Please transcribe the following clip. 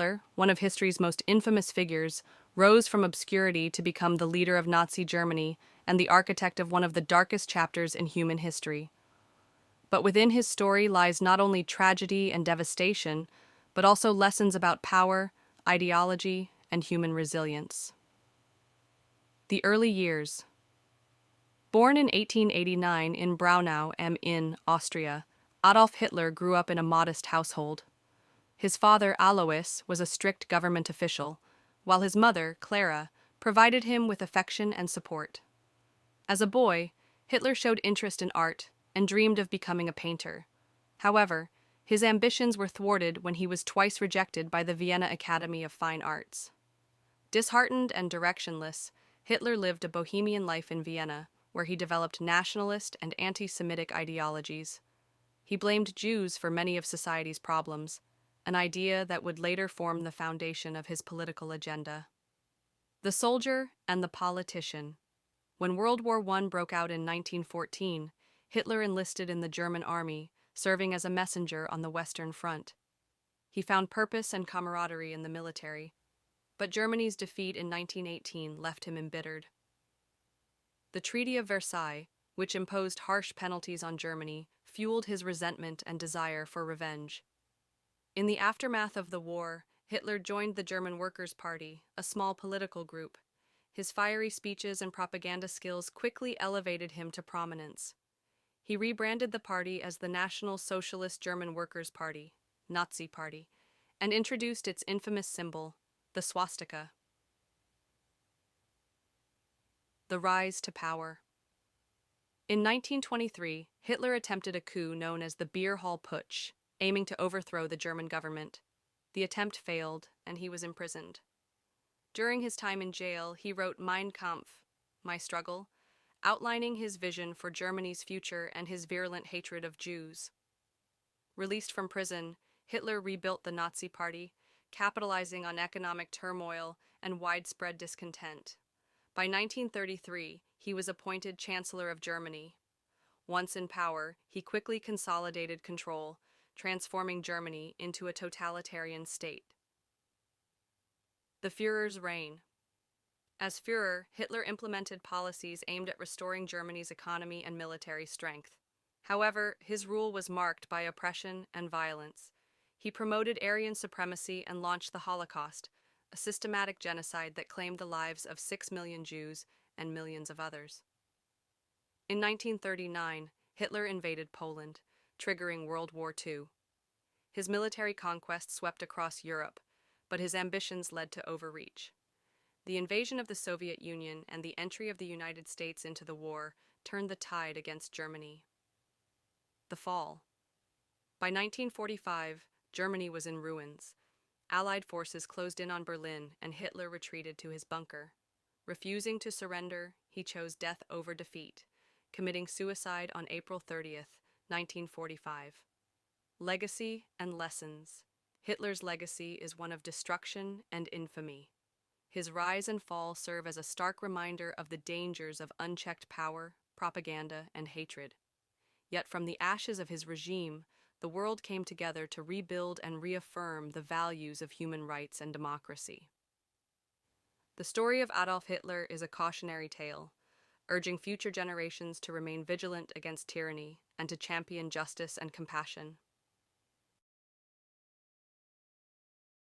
Hitler, one of history's most infamous figures, rose from obscurity to become the leader of Nazi Germany and the architect of one of the darkest chapters in human history. But within his story lies not only tragedy and devastation, but also lessons about power, ideology, and human resilience. The early years. Born in 1889 in Braunau am Inn, Austria, Adolf Hitler grew up in a modest household. His father, Alois, was a strict government official, while his mother, Clara, provided him with affection and support. As a boy, Hitler showed interest in art and dreamed of becoming a painter. However, his ambitions were thwarted when he was twice rejected by the Vienna Academy of Fine Arts. Disheartened and directionless, Hitler lived a bohemian life in Vienna, where he developed nationalist and anti-Semitic ideologies. He blamed Jews for many of society's problems, an idea that would later form the foundation of his political agenda. The soldier and the politician. When World War I broke out in 1914, Hitler enlisted in the German army, serving as a messenger on the Western Front. He found purpose and camaraderie in the military, but Germany's defeat in 1918 left him embittered. The Treaty of Versailles, which imposed harsh penalties on Germany, fueled his resentment and desire for revenge. In the aftermath of the war, Hitler joined the German Workers' Party, a small political group. His fiery speeches and propaganda skills quickly elevated him to prominence. He rebranded the party as the National Socialist German Workers' Party, Nazi Party, and introduced its infamous symbol, the swastika. The rise to power. In 1923, Hitler attempted a coup known as the Beer Hall Putsch, aiming to overthrow the German government. The attempt failed, and he was imprisoned. During his time in jail, he wrote Mein Kampf, My Struggle, outlining his vision for Germany's future and his virulent hatred of Jews. Released from prison, Hitler rebuilt the Nazi Party, capitalizing on economic turmoil and widespread discontent. By 1933, he was appointed Chancellor of Germany. Once in power, he quickly consolidated control, transforming Germany into a totalitarian state. The Führer's reign. As Führer, Hitler implemented policies aimed at restoring Germany's economy and military strength. However, his rule was marked by oppression and violence. He promoted Aryan supremacy and launched the Holocaust, a systematic genocide that claimed the lives of 6 million Jews and millions of others. In 1939, Hitler invaded Poland, triggering World War II. His military conquest swept across Europe, but his ambitions led to overreach. The invasion of the Soviet Union and the entry of the United States into the war turned the tide against Germany. The fall. By 1945, Germany was in ruins. Allied forces closed in on Berlin, and Hitler retreated to his bunker. Refusing to surrender, he chose death over defeat, committing suicide on April 30th, 1945. Legacy and lessons. Hitler's legacy is one of destruction and infamy. His rise and fall serve as a stark reminder of the dangers of unchecked power, propaganda, and hatred. Yet from the ashes of his regime, the world came together to rebuild and reaffirm the values of human rights and democracy. The story of Adolf Hitler is a cautionary tale, urging future generations to remain vigilant against tyranny and to champion justice and compassion.